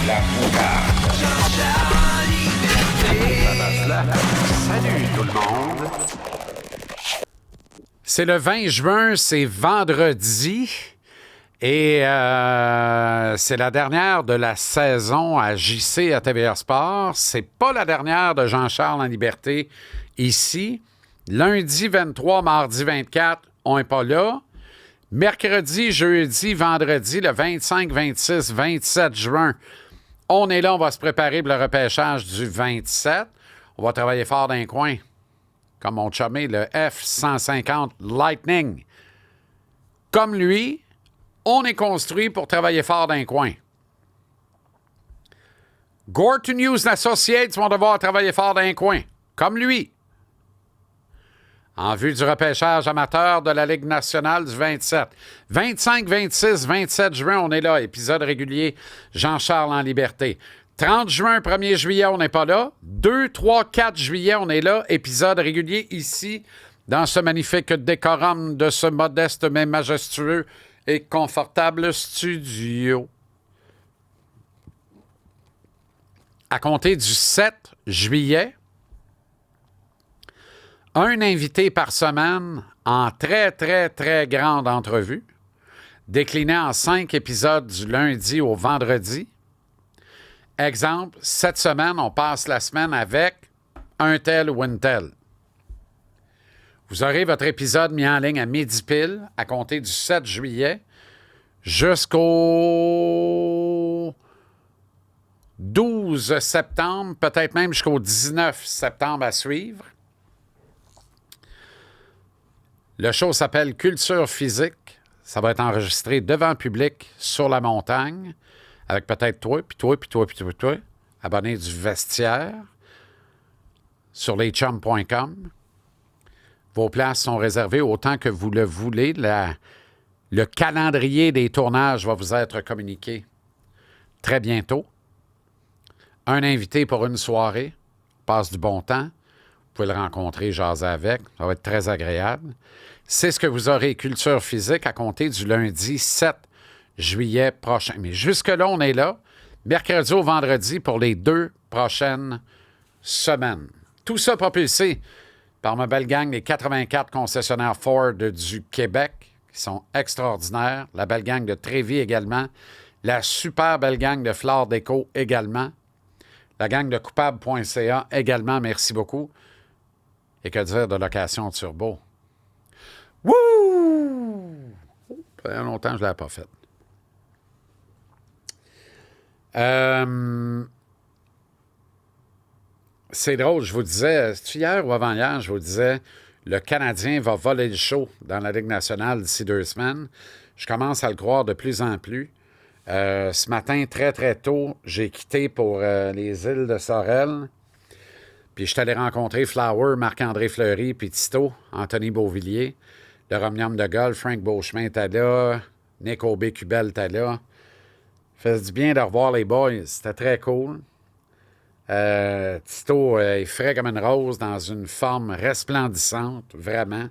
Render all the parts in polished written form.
La moutarde. Salut tout le monde. C'est le 20 juin, c'est vendredi. Et c'est la dernière de la saison à JC à TVA Sport. C'est pas la dernière de Jean-Charles en liberté ici. Lundi 23, mardi 24, on n'est pas là. Mercredi, jeudi, vendredi, le 25, 26, 27 juin, on est là, on va se préparer pour le repêchage du 27. On va travailler fort dans les coins, comme mon chumé, le F-150 Lightning. Comme lui, on est construit pour travailler fort dans les coins. Gorton News Associates vont devoir travailler fort dans les coins, comme lui. En vue du repêchage amateur de la Ligue nationale du 27. 25, 26, 27 juin, on est là. Épisode régulier, Jean-Charles en liberté. 30 juin, 1er juillet, on n'est pas là. 2, 3, 4 juillet, on est là. Épisode régulier ici, dans ce magnifique décorum de ce modeste mais majestueux et confortable studio. À compter du 7 juillet, un invité par semaine en très, très, très grande entrevue, décliné en 5 épisodes du lundi au vendredi. Exemple, cette semaine, on passe la semaine avec un tel ou une telle. Vous aurez votre épisode mis en ligne à midi pile, à compter du 7 juillet jusqu'au 12 septembre, peut-être même jusqu'au 19 septembre à suivre. Le show s'appelle Culture physique. Ça va être enregistré devant le public sur la montagne, avec peut-être toi, puis toi, puis toi, puis toi, puis toi, abonné du vestiaire, sur leschums.com. Vos places sont réservées autant que vous le voulez. Le calendrier des tournages va vous être communiqué très bientôt. Un invité pour une soirée, passe du bon temps. Vous pouvez le rencontrer, jaser avec. Ça va être très agréable. C'est ce que vous aurez, Culture physique, à compter du lundi 7 juillet prochain. Mais jusque-là, on est là, mercredi au vendredi, pour les 2 prochaines semaines. Tout ça propulsé par ma belle gang des 84 concessionnaires Ford du Québec, qui sont extraordinaires. La belle gang de Trévis également. La super belle gang de Flore Déco également. La gang de coupable.ca également, merci beaucoup. Et que dire de Location Turbo? Wouh! Ça fait longtemps que je ne l'avais pas fait. C'est drôle, je vous disais, c'est hier ou avant-hier, je vous disais, le Canadien va voler le show dans la Ligue nationale d'ici 2 semaines. Je commence à le croire de plus en plus. Ce matin, très, très tôt, j'ai quitté pour les îles de Sorel. Puis je suis allé rencontrer Flower, Marc-André Fleury, puis Tito, Anthony Beauvillier. Le Romnium de golf, Frank Beauchemin était là. Nick Aubé-Cubel était là. Fait du bien de revoir les boys. C'était très cool. Tito est frais comme une rose, dans une forme resplendissante, vraiment.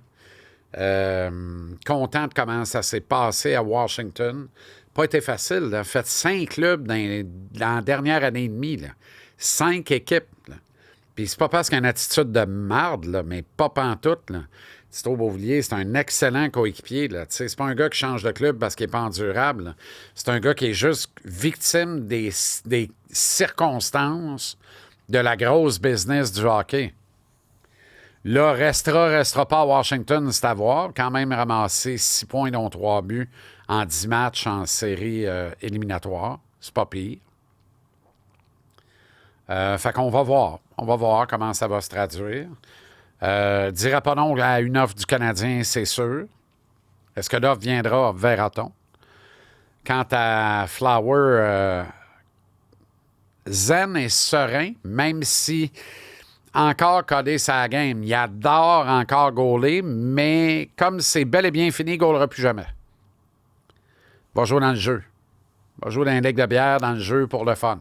Content de comment ça s'est passé à Washington. Pas été facile. Là. Fait 5 clubs dans la dernière année et demie. Là. 5 équipes. Là. Puis c'est pas parce qu'il a une attitude de marde, là, mais pas pantoute. Là. Tito Beauvillier, c'est un excellent coéquipier. Là. C'est pas un gars qui change de club parce qu'il n'est pas endurable. Là. C'est un gars qui est juste victime des circonstances de la grosse business du hockey. Là, restera pas à Washington, c'est à voir. Quand même ramassé 6 points, dont 3 buts en 10 matchs en série éliminatoire. C'est pas pire. Fait qu'on va voir. On va voir comment ça va se traduire. Dira pas non à une offre du Canadien, c'est sûr. Est-ce que l'offre viendra? Verra-t-on. Quant à Flower, zen et serein, même si encore codé sa game. Il adore encore gauler, mais comme c'est bel et bien fini, il ne gaulera plus jamais. Il va jouer dans le jeu. Il va jouer dans une ligue de bière, dans le jeu pour le fun.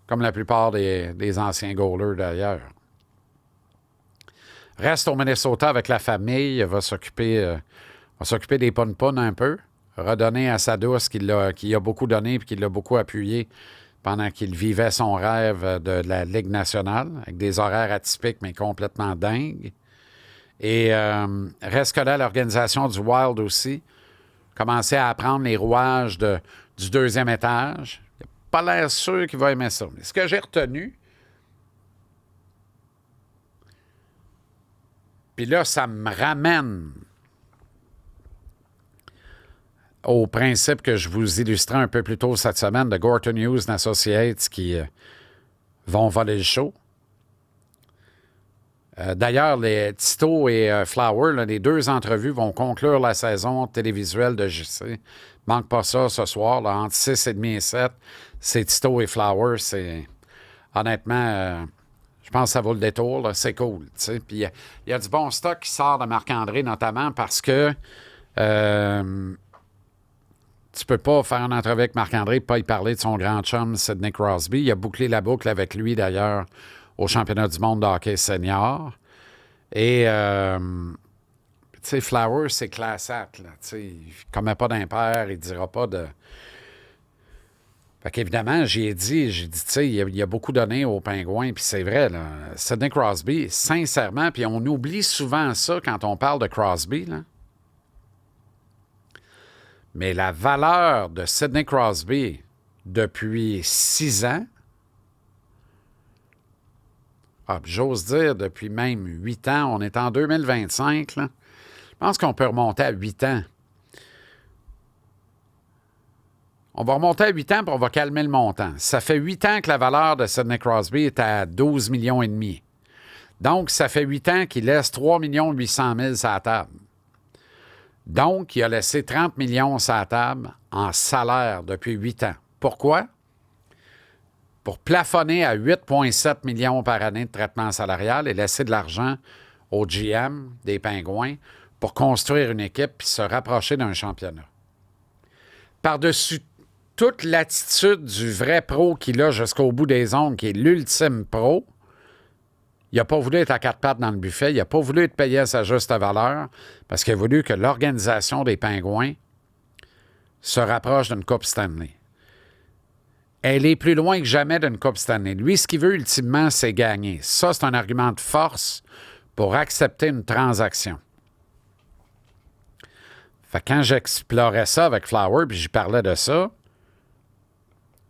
Comme la plupart des anciens goalers d'ailleurs. Reste au Minnesota avec la famille, va s'occuper des pon-pon un peu, redonner à sa douce qui a beaucoup donné et qui l'a beaucoup appuyé pendant qu'il vivait son rêve de la Ligue nationale, avec des horaires atypiques, mais complètement dingues. Et reste que là, l'organisation du Wild aussi commençait à apprendre les rouages du deuxième étage. Il n'a pas l'air sûr qu'il va aimer ça. Mais ce que j'ai retenu, puis là, ça me ramène au principe que je vous illustrais un peu plus tôt cette semaine de Gorton Hughes Associates qui vont voler le show. D'ailleurs, les Tito et Flower, là, les deux entrevues vont conclure la saison télévisuelle de JC. Manque pas ça ce soir, là, entre 6h30 et 7. C'est Tito et Flower. C'est honnêtement, je pense que ça vaut le détour. Là, c'est cool. Puis il y a du bon stock qui sort de Marc-André, notamment parce que tu peux pas faire une entrevue avec Marc-André et pas y parler de son grand chum, Sidney Crosby. Il a bouclé la boucle avec lui, d'ailleurs, au championnat du monde de hockey senior. Et, tu sais, Flowers, c'est class act, là. Tu sais, il ne commet pas d'impair, il ne dira pas de... Fait qu'évidemment, j'ai dit, tu sais, il a beaucoup donné aux Pingouins, puis c'est vrai, là. Sidney Crosby, sincèrement, puis on oublie souvent ça quand on parle de Crosby, là. Mais la valeur de Sidney Crosby depuis 6 ans, j'ose dire depuis même 8 ans, on est en 2025, là. Je pense qu'on peut remonter à 8 ans. On va remonter à 8 ans, puis on va calmer le montant. Ça fait 8 ans que la valeur de Sidney Crosby est à 12,5 millions. Donc, ça fait 8 ans qu'il laisse 3 800 000 sur la table. Donc, il a laissé 30 millions sur la table en salaire depuis 8 ans. Pourquoi? Pour plafonner à 8,7 millions par année de traitement salarial et laisser de l'argent au GM des Pingouins pour construire une équipe et se rapprocher d'un championnat. Par-dessus toute l'attitude du vrai pro qu'il a jusqu'au bout des ongles, qui est l'ultime pro, il n'a pas voulu être à 4 pattes dans le buffet, il n'a pas voulu être payé à sa juste valeur parce qu'il a voulu que l'organisation des Pingouins se rapproche d'une Coupe Stanley. Elle est plus loin que jamais d'une Coupe Stanley. Lui, ce qu'il veut ultimement, c'est gagner. Ça, c'est un argument de force pour accepter une transaction. Fait que quand j'explorais ça avec Flower, puis j'y parlais de ça,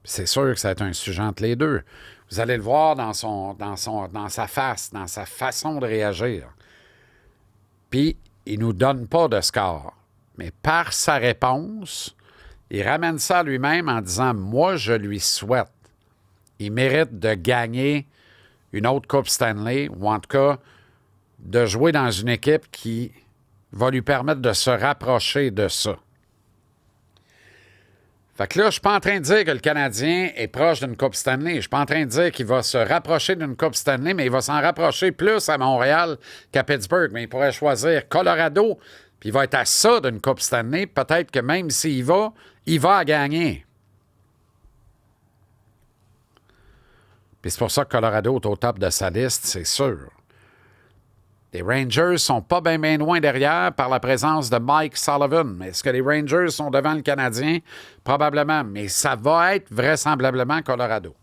c'est sûr que ça va être un sujet entre les deux. Vous allez le voir dans sa face, dans sa façon de réagir. Puis, il ne nous donne pas de score. Mais par sa réponse, il ramène ça à lui-même en disant « Moi, je lui souhaite. Il mérite de gagner une autre Coupe Stanley, ou en tout cas, de jouer dans une équipe qui va lui permettre de se rapprocher de ça. » Fait que là, je suis pas en train de dire que le Canadien est proche d'une Coupe Stanley. Je suis pas en train de dire qu'il va se rapprocher d'une Coupe Stanley, mais il va s'en rapprocher plus à Montréal qu'à Pittsburgh. Mais il pourrait choisir Colorado, puis il va être à ça d'une Coupe Stanley. Peut-être que même s'il va, il va à gagner. Puis c'est pour ça que Colorado est au top de sa liste, c'est sûr. Les Rangers sont pas bien loin derrière par la présence de Mike Sullivan. Mais est-ce que les Rangers sont devant le Canadien? Probablement. Mais ça va être vraisemblablement Colorado.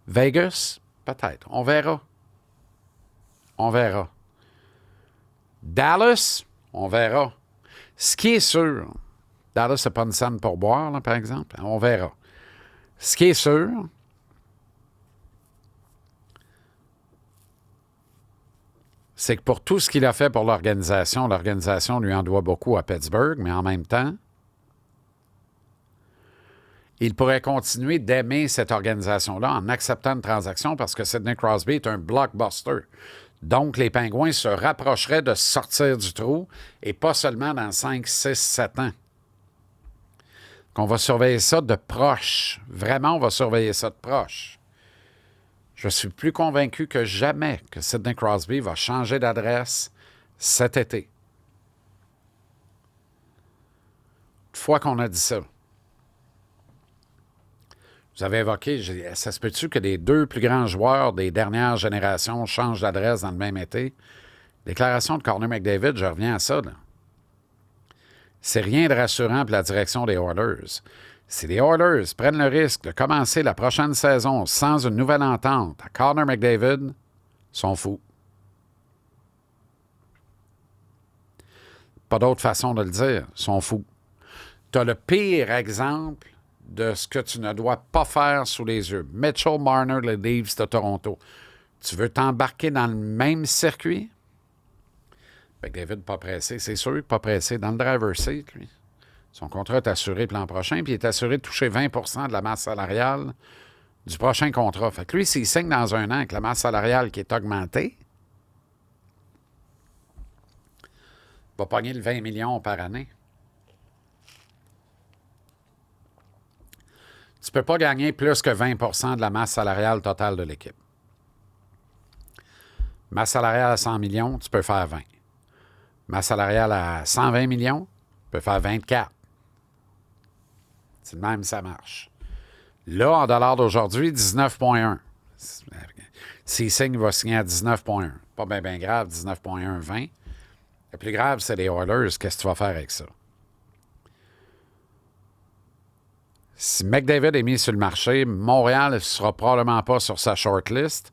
Vegas? Peut-être. On verra. On verra. Dallas? On verra. Ce qui est sûr, Dallas n'a pas une scène pour boire, là, par exemple. On verra. Ce qui est sûr, c'est que pour tout ce qu'il a fait pour l'organisation lui en doit beaucoup à Pittsburgh, mais en même temps, il pourrait continuer d'aimer cette organisation-là en acceptant une transaction parce que Sidney Crosby est un blockbuster. Donc, les Pingouins se rapprocheraient de sortir du trou et pas seulement dans 5, 6, 7 ans. On va surveiller ça de proche. Vraiment, on va surveiller ça de proche. Je suis plus convaincu que jamais que Sidney Crosby va changer d'adresse cet été. Une fois qu'on a dit ça, vous avez évoqué, ça se peut-tu que les deux plus grands joueurs des dernières générations changent d'adresse dans le même été? Déclaration de Connor McDavid, je reviens à ça, là. C'est rien de rassurant pour la direction des Oilers. Si les Oilers prennent le risque de commencer la prochaine saison sans une nouvelle entente à Connor McDavid, ils sont fous. Pas d'autre façon de le dire, ils sont fous. Tu as le pire exemple de ce que tu ne dois pas faire sous les yeux. Mitchell Marner, les Leafs de Toronto. Tu veux t'embarquer dans le même circuit? McDavid pas pressé, c'est sûr, pas pressé. Dans le driver's seat, lui. Son contrat est assuré pour l'an prochain, puis il est assuré de toucher 20 de la masse salariale du prochain contrat. Fait que lui, s'il signe dans un an avec la masse salariale qui est augmentée, il va pogner le 20 millions par année. Tu ne peux pas gagner plus que 20 de la masse salariale totale de l'équipe. Masse salariale à 100 millions, tu peux faire 20. Masse salariale à 120 millions, tu peux faire 24. C'est le même, ça marche. Là, en dollars d'aujourd'hui, 19,1. S'il signe, il va signer à 19,1. Pas bien grave, 19,1, 20. Le plus grave, c'est les Oilers. Qu'est-ce que tu vas faire avec ça? Si McDavid est mis sur le marché, Montréal ne sera probablement pas sur sa shortlist.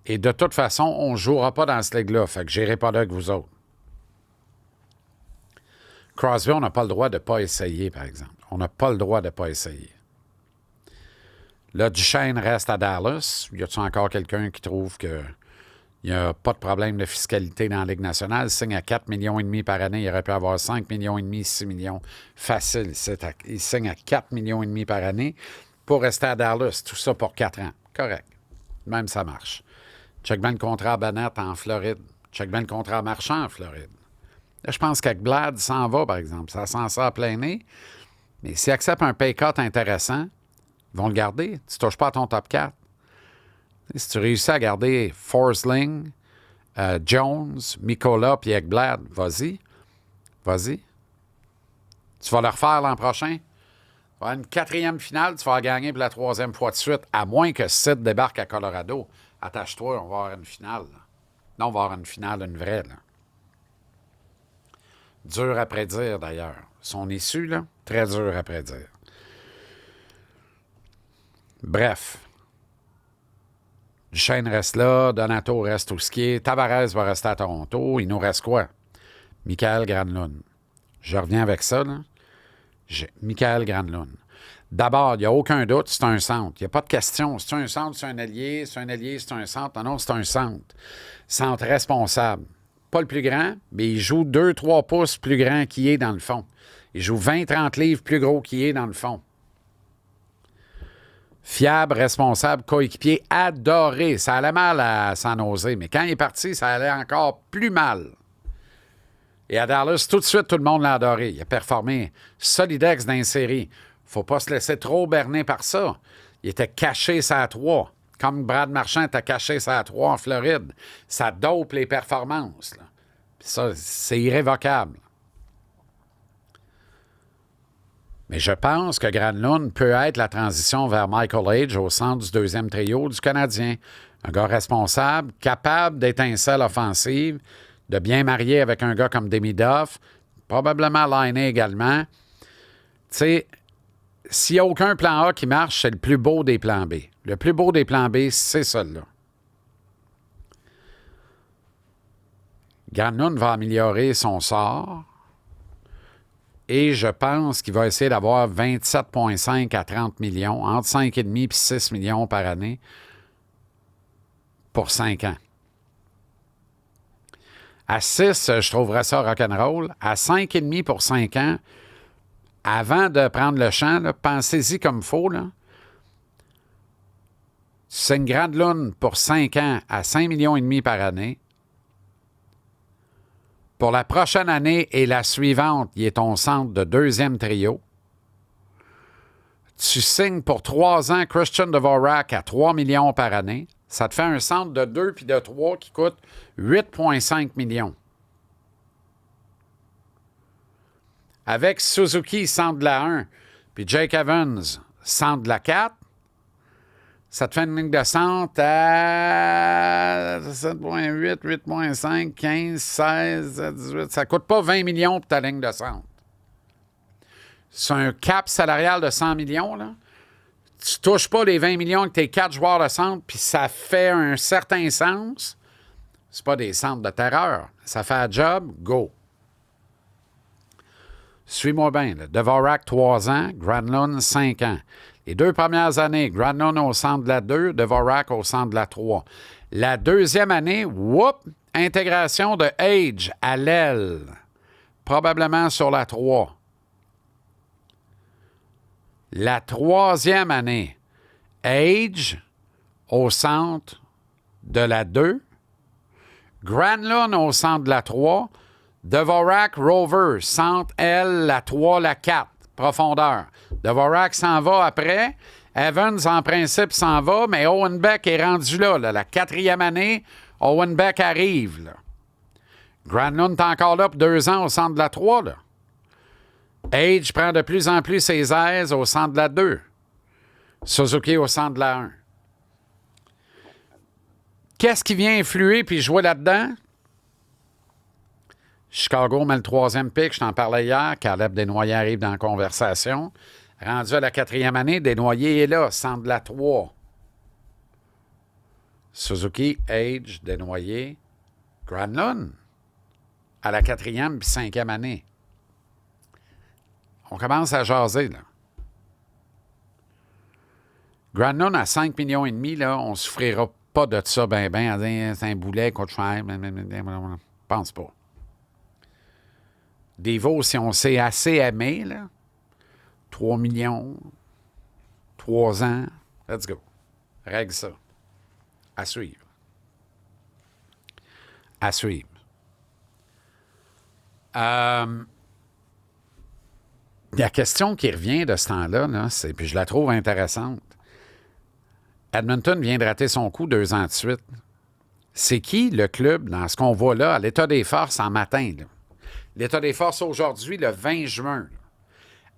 Et de toute façon, on ne jouera pas dans ce ligue-là. Fait que j'irai pas là avec vous autres. Crosby, on n'a pas le droit de ne pas essayer, par exemple. On n'a pas le droit de ne pas essayer. Là, Duchesne reste à Dallas. Y a-t-il encore quelqu'un qui trouve qu'il n'y a pas de problème de fiscalité dans la Ligue nationale? Il signe à 4,5 millions par année. Il aurait pu avoir 5,5 millions, 6 millions. Facile. Il signe à 4,5 millions par année pour rester à Dallas. Tout ça pour 4 ans. Correct. Même ça marche. Check bien le contrat à Bennett en Floride. Check bien le contrat à Marchand en Floride. Là, je pense qu'Ekblad s'en va, par exemple. Ça s'en sort à plein nez. Mais s'il accepte un pay cut intéressant, ils vont le garder. Tu ne touches pas à ton top 4. Si tu réussis à garder Forsling, Jones, Mikola et Ekblad, vas-y. Vas-y. Tu vas le refaire l'an prochain. Tu vas avoir une 4e finale, tu vas la gagner pour la 3e fois de suite, à moins que Sid débarque à Colorado. Attache-toi, on va avoir une finale. Là. Non, on va avoir une finale, une vraie. Là. Dur à prédire, d'ailleurs. Son issue, là, très dur à prédire. Bref. Duchesne reste là, Donato reste au ski, Tavares va rester à Toronto. Il nous reste quoi? Michael Granlund. Je reviens avec ça, là. Michael Granlund. D'abord, il n'y a aucun doute, c'est un centre. Il n'y a pas de question. C'est un centre, c'est un allié, c'est un allié, c'est un centre. Non, c'est un centre. Centre responsable. Pas le plus grand, mais il joue 2-3 pouces plus grand qu'il est dans le fond. Il joue 20-30 livres plus gros qu'il est dans le fond. Fiable, responsable, coéquipier, adoré. Ça allait mal à San Jose, mais quand il est parti, ça allait encore plus mal. Et à Dallas, tout de suite, tout le monde l'a adoré. Il a performé solidex dans les séries. Faut pas se laisser trop berner par ça. Il était caché ça 3. Comme Brad Marchand était caché ça 3 en Floride. Ça dope les performances. Là. Puis ça, c'est irrévocable. Mais je pense que Granlund peut être la transition vers Michael Age au centre du 2e trio du Canadien. Un gars responsable, capable d'étincelles offensives, de bien marier avec un gars comme Demidov, probablement Laine également. Tu sais, s'il n'y a aucun plan A qui marche, c'est le plus beau des plans B. Le plus beau des plans B, c'est celui-là. Granlund va améliorer son sort. Et je pense qu'il va essayer d'avoir 27,5 à 30 millions, entre 5,5 et 6 millions par année pour 5 ans. À 6, je trouverais ça rock'n'roll. À 5,5 pour 5 ans, avant de prendre le champ, là, pensez-y comme il faut. Là. C'est une grande lune pour 5 ans à 5,5 millions par année. Pour la prochaine année et la suivante, il est ton centre de 2e trio. Tu signes pour 3 ans Christian Dvorak à 3 millions par année. Ça te fait un centre de 2 puis de 3 qui coûte 8,5 millions. Avec Suzuki, centre de la 1, puis Jake Evans, centre de la 4, ça te fait une ligne de centre à 7,8, 8,5, 15, 16, 18. Ça ne coûte pas 20 millions pour ta ligne de centre. c'est un cap salarial de 100 millions, là. Tu touches pas les 20 millions avec tes 4 joueurs de centre, puis ça fait un certain sens. C'est pas des centres de terreur. Ça fait un job, go. Suis-moi bien. Là. Dvorak, 3 ans. Granlund, 5 ans. Les 2 premières années, Granlund au centre de la 2, Dvorak au centre de la 3. La deuxième année, intégration de Age à l'aile. Probablement sur la 3. La troisième année, Age au centre de la 2. Granlund au centre de la 3. Dvorak, Rover, centre L, la 3, la 4, profondeur. Dvorak s'en va après. Evans, en principe, s'en va, mais Owen Beck est rendu là. La 4e année, Owen Beck arrive. Là. Granlund est encore là pour 2 ans au centre de la 3. Là. Age prend de plus en plus ses aises au centre de la 2. Suzuki au centre de la 1. Qu'est-ce qui vient influer puis jouer là-dedans? Chicago met le 3e pick, je t'en parlais hier. Caleb Desnoyers arrive dans la conversation. Rendu à la 4e année, Desnoyers est là, centre de la 3. Suzuki, Age, Desnoyers, Granlund à la 4e puis 5e année. On commence à jaser, là. Granlund à 5 millions et demi, là, on ne souffrira pas de ça, à dire c'est un boulet, coûte cher. Je pense pas. Devo, si on s'est assez aimé, là, 3 millions, 3 ans, let's go. Règle ça. À suivre. À suivre. La question qui revient de ce temps-là, là, puis je la trouve intéressante. Edmonton vient de rater son coup 2 ans de suite. C'est qui le club, dans ce qu'on voit là, à l'état des forces en matin, là? L'état des forces aujourd'hui, le 20 juin, là,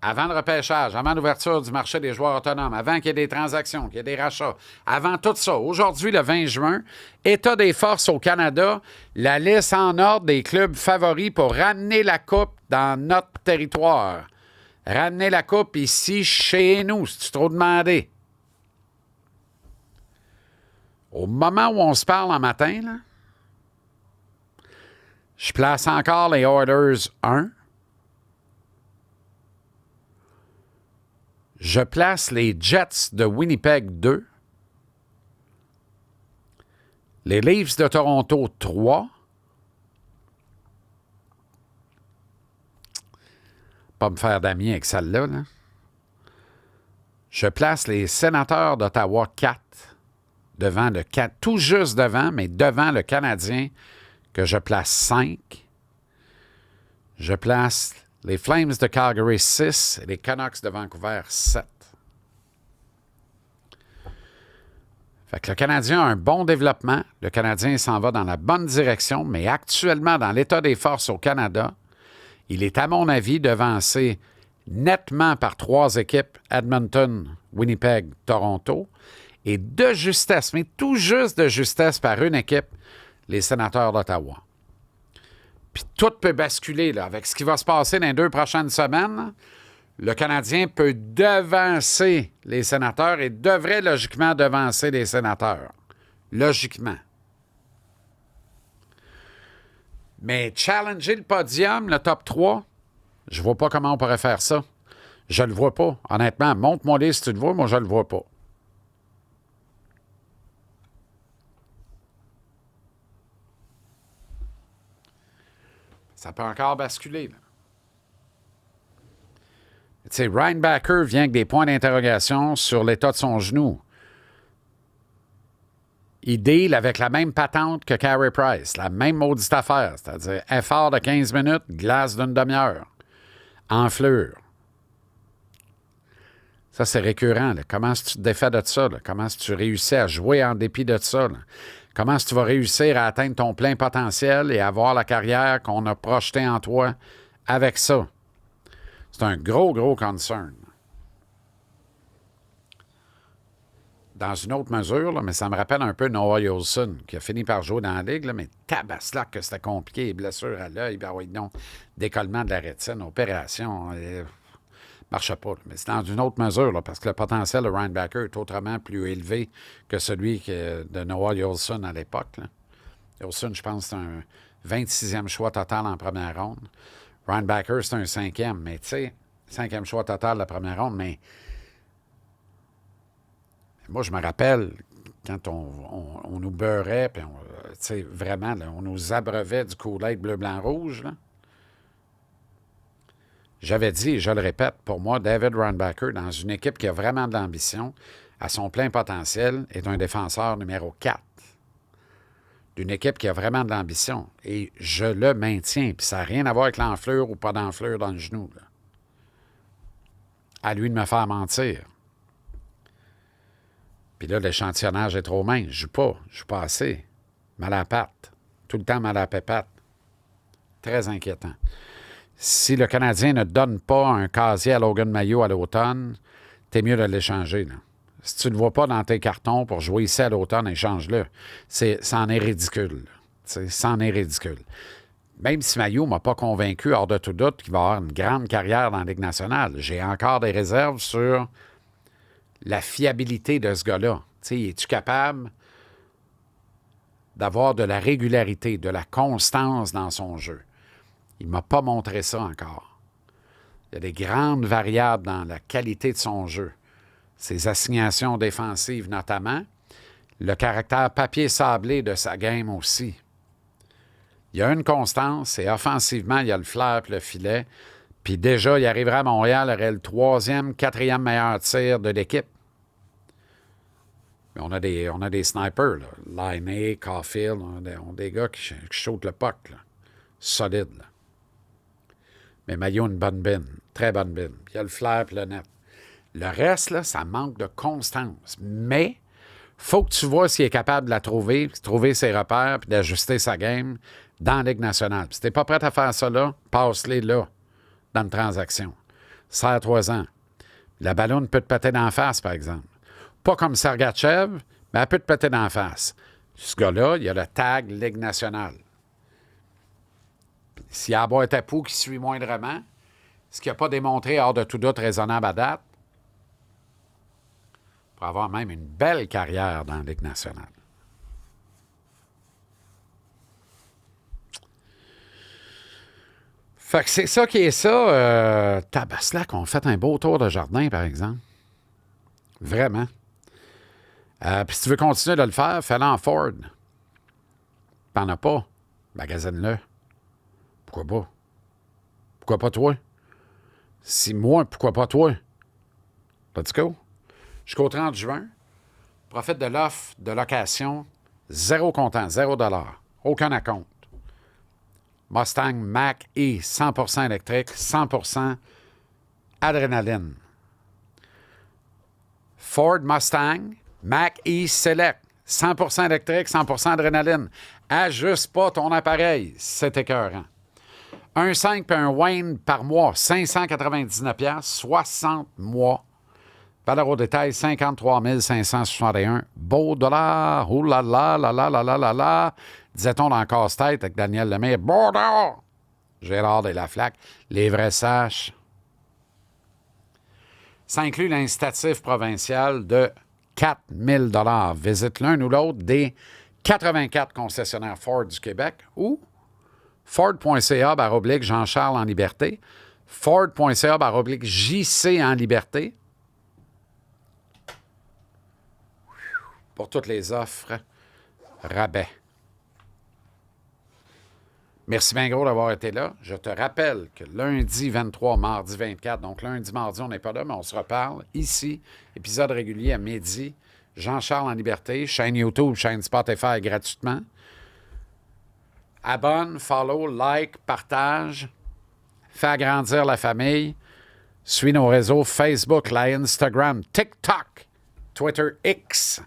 avant le repêchage, avant l'ouverture du marché des joueurs autonomes, avant qu'il y ait des transactions, qu'il y ait des rachats, avant tout ça, aujourd'hui, le 20 juin, état des forces au Canada, la liste en ordre des clubs favoris pour ramener la coupe dans notre territoire. Ramener la coupe ici, chez nous, si tu trop demandé. Au moment où on se parle en matin, là, je place encore les Oilers 1. Je place les Jets de Winnipeg 2. Les Leafs de Toronto 3. Pas me faire d'amis avec celle-là, là. Je place les Sénateurs d'Ottawa 4. Devant le tout juste devant, mais devant le Canadien que je place 5. Je place les Flames de Calgary 6 et les Canucks de Vancouver 7. Fait que le Canadien a un bon développement. Le Canadien s'en va dans la bonne direction, mais actuellement, dans l'état des forces au Canada, il est, à mon avis, devancé nettement par 3 équipes, Edmonton, Winnipeg, Toronto, et de justesse, mais tout juste de justesse par une équipe, les Sénateurs d'Ottawa. Puis tout peut basculer, là, avec ce qui va se passer dans les 2 prochaines semaines. Le Canadien peut devancer les Sénateurs et devrait logiquement devancer les Sénateurs. Logiquement. Mais challenger le podium, le top 3, je vois pas comment on pourrait faire ça. Je le vois pas. Honnêtement, montre-moi-les si tu le vois, moi je le vois pas. Ça peut encore basculer, là. Tu sais, Ryan Backer vient avec des points d'interrogation sur l'état de son genou. Il deal avec la même patente que Carey Price, la même maudite affaire, c'est-à-dire effort de 15 minutes, glace d'une demi-heure, enflure. Ça, c'est récurrent, là. Comment est-ce que tu te défais de ça? Là? Comment est-ce que tu réussis à jouer en dépit de ça? Là? Comment est-ce que tu vas réussir à atteindre ton plein potentiel et avoir la carrière qu'on a projetée en toi avec ça? C'est un gros, gros concern. Dans une autre mesure, là, mais ça me rappelle un peu Noah Olson, qui a fini par jouer dans la Ligue, là, mais tabaslac que c'était compliqué, blessure à l'œil, ben oui, non, décollement de la rétine, opération. marche pas. Là. Mais c'est dans une autre mesure, là, parce que le potentiel de Ryan Backer est autrement plus élevé que celui de Noah Olson à l'époque. Olson, je pense, c'est un 26e choix total en première ronde. Ryan Backer, c'est un 5e. Mais tu sais, 5e choix total de la première ronde, mais moi, je me rappelle quand on nous beurrait, puis vraiment, là, on nous abreuvait du Kool-Aid bleu, blanc, rouge. Là. J'avais dit, et je le répète, pour moi, David Reinbacher, dans une équipe qui a vraiment de l'ambition, à son plein potentiel, est un défenseur numéro 4. D'une équipe qui a vraiment de l'ambition. Et je le maintiens, puis ça n'a rien à voir avec l'enflure ou pas d'enflure dans le genou. Là. À lui de me faire mentir. Puis là, l'échantillonnage est trop mince. Je joue pas assez. Mal à la patte. Tout le temps mal à la pépate. Très inquiétant. Si le Canadien ne donne pas un casier à Logan Mailloux à l'automne, t'es mieux de l'échanger. Là. Si tu ne le vois pas dans tes cartons pour jouer ici à l'automne, échange-le. C'en est ridicule. C'en est ridicule. Même si Mailloux ne m'a pas convaincu, hors de tout doute, qu'il va avoir une grande carrière dans la Ligue nationale, j'ai encore des réserves sur la fiabilité de ce gars-là. Es-tu capable d'avoir de la régularité, de la constance dans son jeu? Il ne m'a pas montré ça encore. Il y a des grandes variables dans la qualité de son jeu. Ses assignations défensives notamment. Le caractère papier sablé de sa game aussi. Il y a une constance et offensivement, il y a le flair et le filet. Puis déjà, il arriverait à Montréal, il aurait le 3e, 4e meilleur tir de l'équipe. Mais on a des snipers, là. Laine, Caulfield, on a des gars qui shootent le puck, là. Solide, là. Mais Mailloux, une bonne bine. Très bonne bine. Puis il y a le flair et le net. Le reste, là, ça manque de constance. Mais faut que tu vois s'il est capable de la trouver, puis de trouver ses repères, puis d'ajuster sa game dans la Ligue nationale. Puis si t'es pas prêt à faire ça là, passe-les là, dans une transaction. Serre-toi ans. La ballonne peut te péter d'en face, par exemple. Pas comme Sergachev, mais elle peut te péter d'en face. Ce gars-là, il a le tag Ligue nationale. S'il y a à boire un pouls qui suit moindrement, ce qui n'a pas démontré hors de tout doute raisonnable à date, pour avoir même une belle carrière dans la Ligue nationale. Fait que c'est ça qui est ça. Tabaslac, on fait un beau tour de jardin, par exemple. Vraiment. Puis si tu veux continuer de le faire, fais-le en Ford. T'en as pas. Magasine-le. Pourquoi pas? Pourquoi pas toi? Si moi, pourquoi pas toi? Let's go. Jusqu'au 30 juin, profite de l'offre de location, 0 comptant, 0 $. Aucun acompte. Mustang Mach-E, 100% électrique, 100% adrénaline. Ford Mustang Mach-E Select, 100% électrique, 100% adrénaline. Ajuste pas ton appareil, c'est écœurant. Un 5 et un Wayne par mois, 599$, 60 mois. Valeur au détail, 53 561. Beau dollar. Ouh là là là là là là là là. Disait-on dans Casse-Tête avec Daniel Lemire. Bordeaux! Gérard Delaflaque. Les vrais saches. Ça inclut l'incitatif provincial de 4 000 $. Visite l'un ou l'autre des 84 concessionnaires Ford du Québec ou Ford.ca/Jean-Charles en liberté. Ford.ca/JC en liberté. Pour toutes les offres, rabais. Merci bien gros d'avoir été là. Je te rappelle que lundi 23, mardi 24, donc lundi, mardi, on n'est pas là, mais on se reparle ici. Épisode régulier à midi. Jean-Charles en liberté, chaîne YouTube, chaîne Spotify gratuitement. Abonne, follow, like, partage. Fais agrandir la famille. Suis nos réseaux Facebook, Instagram, TikTok, Twitter X.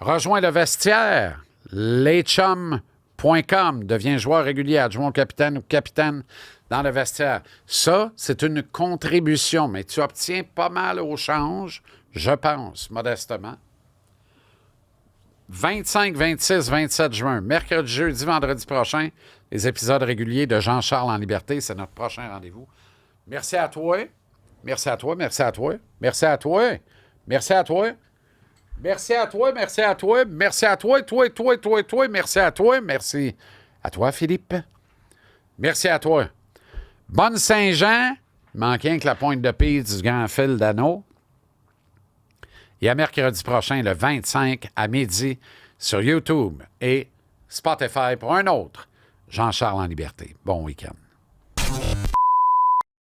Rejoins le vestiaire, leschums.com, deviens joueur régulier, adjoint au capitaine ou capitaine dans le vestiaire. Ça, c'est une contribution, mais tu obtiens pas mal au change, je pense, modestement. 25, 26, 27 juin, mercredi, jeudi, vendredi prochain, les épisodes réguliers de Jean-Charles en liberté, c'est notre prochain rendez-vous. Merci à toi. Merci à toi, merci à toi. Merci à toi. Merci à toi. Merci à toi, merci à toi. Merci à toi, toi. Merci à toi. Merci à toi, Philippe. Merci à toi. Bonne Saint-Jean. Il manquait rien que la pointe de pile du grand fil d'anneau. Et à mercredi prochain, le 25 à midi, sur YouTube et Spotify pour un autre Jean-Charles en liberté. Bon week-end.